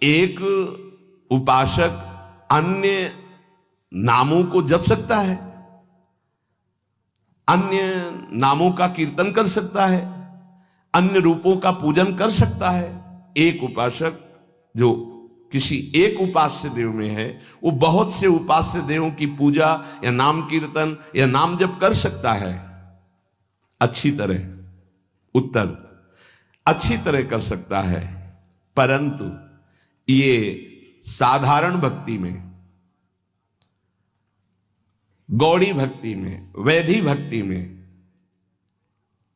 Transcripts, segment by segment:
एक उपासक अन्य नामों को जप सकता है, अन्य नामों का कीर्तन कर सकता है, अन्य रूपों का पूजन कर सकता है। एक उपासक जो किसी एक उपास्य देव में है, वो बहुत से उपास्य देवों की पूजा या नाम कीर्तन या नाम जप कर सकता है अच्छी तरह, उत्तर अच्छी तरह कर सकता है। परंतु ये साधारण भक्ति में, गौड़ी भक्ति में, वैधि भक्ति में,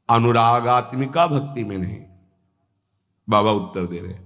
अनुरागात्मिका भक्ति में नहीं। बाबा उत्तर दे रहे।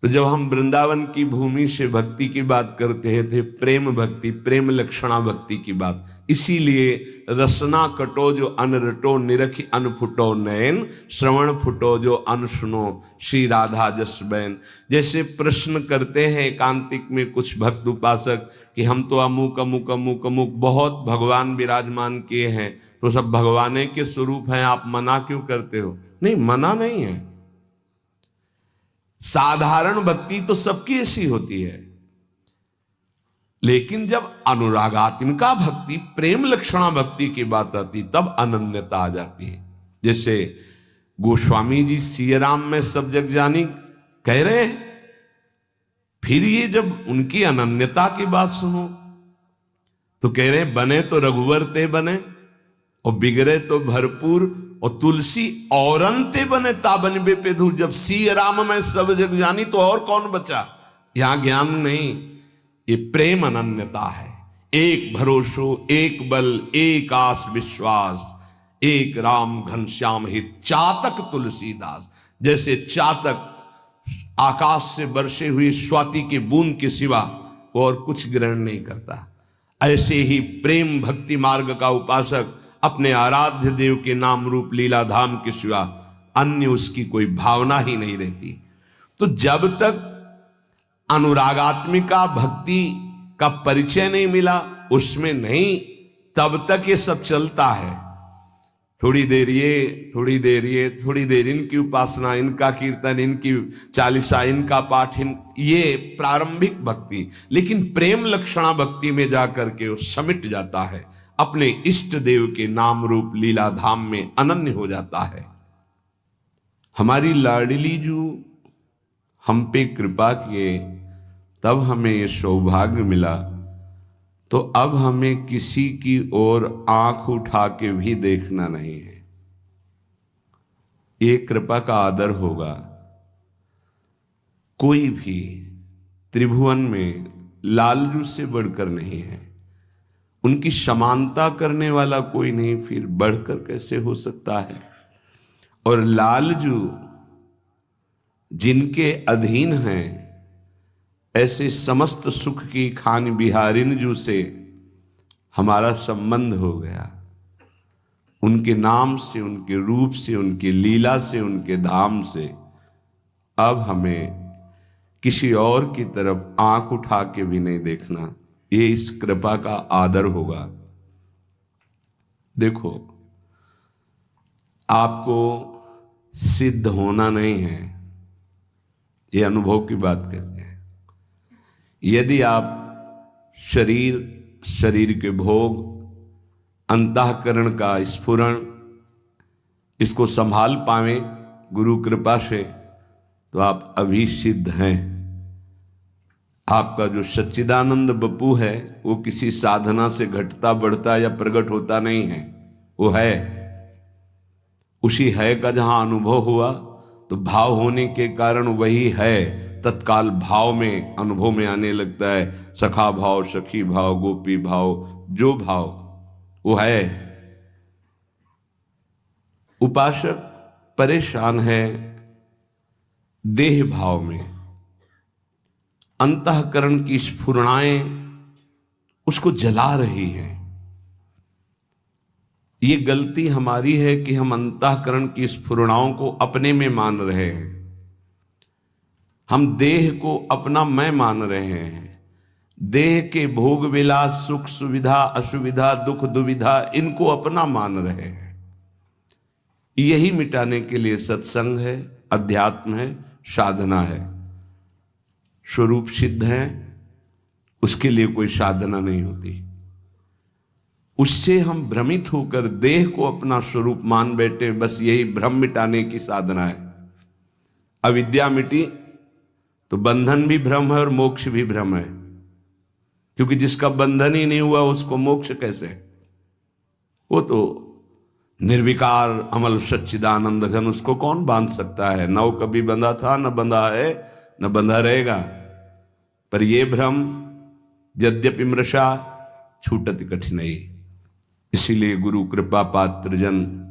तो जब हम वृंदावन की भूमि से भक्ति की बात करते थे, प्रेम भक्ति, प्रेम लक्षणा भक्ति की बात, इसीलिए रसना कटो जो अन रटो, निरखी अन फुटो नयन, श्रवण फुटो जो अन सुनो, श्री राधा जस बैन। जैसे प्रश्न करते हैं एकांतिक में कुछ भक्त उपासक कि हम तो अमुक अमुक अमुक अमुक बहुत भगवान विराजमान किए हैं, तो सब भगवान के स्वरूप हैं, आप मना क्यों करते हो? नहीं, मना नहीं है। साधारण भक्ति तो सबकी ऐसी होती है, लेकिन जब अनुरागात्मिका भक्ति, प्रेम लक्षणा भक्ति की बात आती, तब अनन्यता आ जाती है। जैसे गोस्वामी जी सिया राम में सब जग जानी कह रहे हैं, फिर ये जब उनकी अनन्यता की बात सुनो तो कह रहे बने तो रघुवर ते बने और बिगड़े तो भरपूर, और तुलसी औरंते बने ताबन बे पे धूल। जब सिया राम में सब जग जानी तो और कौन बचा? यहां ज्ञान नहीं, ये प्रेम अनन्यता है। एक भरोसो, एक बल, एक आस विश्वास, एक राम घनश्याम हित, चातक तुलसीदास। जैसे चातक आकाश से बरसे हुई स्वाति की बूंद के सिवा और कुछ ग्रहण नहीं करता, ऐसे ही प्रेम भक्ति मार्ग का उपासक अपने आराध्य देव के नाम रूप लीला धाम के सिवा अन्य उसकी कोई भावना ही नहीं रहती। तो जब तक अनुरागात्मिका भक्ति का परिचय नहीं मिला, उसमें नहीं, तब तक ये सब चलता है। थोड़ी देर ये, थोड़ी देर ये, थोड़ी देर इनकी उपासना, इनका कीर्तन, इनकी चालीसा, इनका पाठ, ये प्रारंभिक भक्ति। लेकिन प्रेम लक्षणा भक्ति में जाकर के वो समिट जाता है, अपने इष्ट देव के नाम रूप लीला धाम में अनन्य हो जाता है। हमारी लाडली जो हम पे कृपा किए, तब हमें ये सौभाग्य मिला, तो अब हमें किसी की ओर आंख उठा के भी देखना नहीं है। ये कृपा का आदर होगा। कोई भी त्रिभुवन में लालजू से बढ़कर नहीं है, उनकी समानता करने वाला कोई नहीं, फिर बढ़कर कैसे हो सकता है? और लालजू जिनके अधीन हैं, ऐसे समस्त सुख की खान बिहारिन जू से हमारा संबंध हो गया। उनके नाम से, उनके रूप से, उनकी लीला से, उनके धाम से अब हमें किसी और की तरफ आंख उठा के भी नहीं देखना। ये इस कृपा का आदर होगा। देखो, आपको सिद्ध होना नहीं है, ये अनुभव की बात कहते हैं। यदि आप शरीर के भोग, अंतःकरण का स्फुरण, इसको संभाल पावें गुरु कृपा से, तो आप अभी सिद्ध हैं। आपका जो सच्चिदानंद बप्पू है, वो किसी साधना से घटता बढ़ता या प्रकट होता नहीं है, वो है। उसी है का जहां अनुभव हुआ, तो भाव होने के कारण वही है तत्काल भाव में, अनुभव में आने लगता है। सखा भाव, सखी भाव, गोपी भाव, जो भाव वो है। उपासक परेशान है देह भाव में, अंतःकरण की स्फुरणाएं उसको जला रही हैं। ये गलती हमारी है कि हम अंतःकरण की स्फुरणाओं को अपने में मान रहे हैं। हम देह को अपना मैं मान रहे हैं। देह के भोग विलास, सुख सुविधा, असुविधा, दुख दुविधा, इनको अपना मान रहे हैं। यही मिटाने के लिए सत्संग है, अध्यात्म है, साधना है। स्वरूप सिद्ध है, उसके लिए कोई साधना नहीं होती। उससे हम भ्रमित होकर देह को अपना स्वरूप मान बैठे, बस यही भ्रम मिटाने की साधना है। अविद्या मिटी तो बंधन भी भ्रम है और मोक्ष भी भ्रम है, क्योंकि जिसका बंधन ही नहीं हुआ उसको मोक्ष कैसे? वो तो निर्विकार अमल सच्चिदानंद घन, उसको कौन बांध सकता है? न वो कभी बंधा था, न बंधा है, न बंधा रहेगा। पर ये भ्रम यद्यपि मृषा छूटति कठिनाई, इसीलिए गुरु कृपा पात्र जन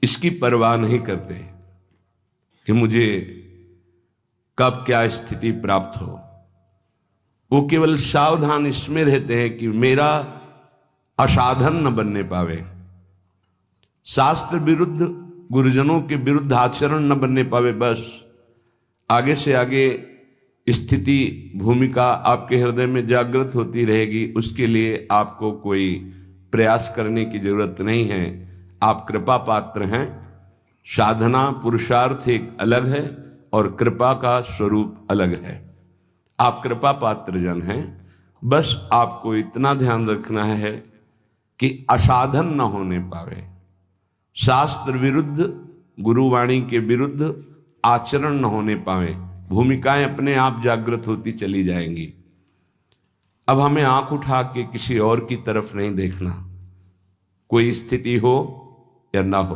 इसकी परवाह नहीं करते कि मुझे कब क्या स्थिति प्राप्त हो। वो केवल सावधान इसमें रहते हैं कि मेरा असाधन न बनने पावे, शास्त्र विरुद्ध गुरुजनों के विरुद्ध आचरण न बनने पावे। बस आगे से आगे स्थिति भूमिका आपके हृदय में जागृत होती रहेगी, उसके लिए आपको कोई प्रयास करने की जरूरत नहीं है। आप कृपा पात्र हैं। साधना पुरुषार्थ एक अलग है और कृपा का स्वरूप अलग है। आप कृपा पात्र जन हैं। बस आपको इतना ध्यान रखना है कि असाधन न होने पावे, शास्त्र विरुद्ध गुरुवाणी के विरुद्ध आचरण न होने पावे। भूमिकाएं अपने आप जागृत होती चली जाएंगी। अब हमें आंख उठा के किसी और की तरफ नहीं देखना, कोई स्थिति हो या ना हो।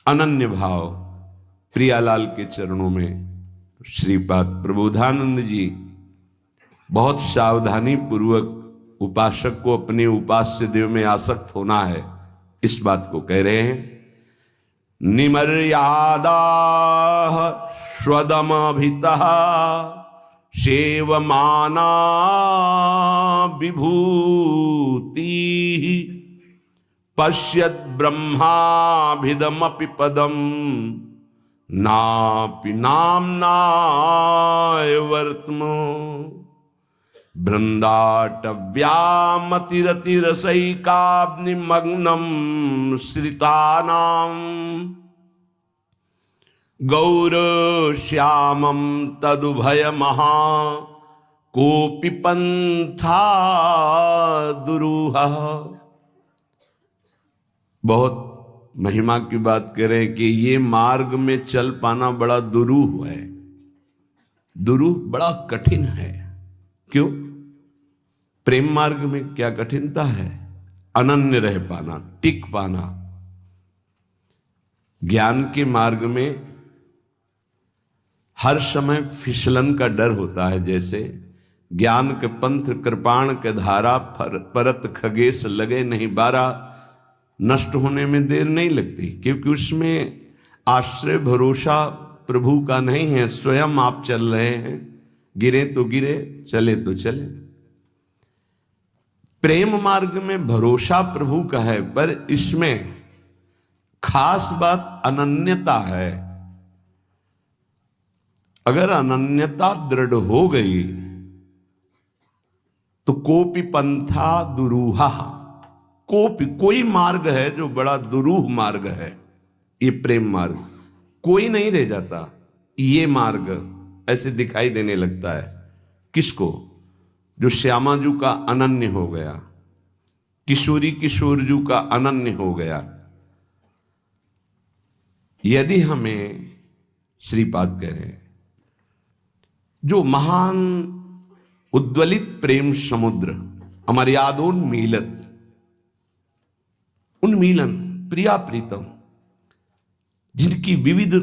अनन्य भाव प्रियालाल के चरणों में श्रीपाद प्रबोधानंद जी बहुत सावधानी पूर्वक उपासक को अपने उपास्य देव में आसक्त होना है, इस बात को कह रहे हैं। निमर्यादा स्वदमभितः सेवमाना विभूति पश्यत् ब्रह्माभिदमपि पदम नापि नाम्नाय वर्त्म बृंदाटव्यामतिरतिरसैकाग्निमग्नं श्रितानां गौरश्यामं तदुभयमहा कोऽपि पंथा दुरूहः। बहुत महिमा की बात करें कि ये मार्ग में चल पाना बड़ा दुरूह है। दुरूह बड़ा कठिन है। क्यों? प्रेम मार्ग में क्या कठिनता है? अनन्य रह पाना, टिक पाना। ज्ञान के मार्ग में हर समय फिसलन का डर होता है। जैसे ज्ञान के पंथ कृपाण के धारा परत खगेश लगे नहीं बारा, नष्ट होने में देर नहीं लगती, क्योंकि उसमें आश्रय भरोसा प्रभु का नहीं है, स्वयं आप चल रहे हैं। गिरे तो गिरे, चले तो चले। प्रेम मार्ग में भरोसा प्रभु का है, पर इसमें खास बात अनन्यता है। अगर अनन्यता दृढ़ हो गई तो कोपि पंथा दुरूहा, कोई मार्ग है जो बड़ा दुरूह मार्ग है, ये प्रेम मार्ग। कोई नहीं रह जाता। ये मार्ग ऐसे दिखाई देने लगता है किसको? जो श्यामाजू का अनन्य हो गया, किशोरी किशोरजू का अनन्य हो गया। यदि हमें श्रीपाद कह रहे हैं, जो महान उद्वलित प्रेम समुद्र अमर्यादोन्मीलन, उन्मीलन प्रिया प्रीतम, जिनकी विविध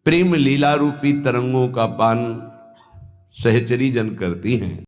प्रेम लीला रूपी तरंगों का पान सहचरी जन करती हैं,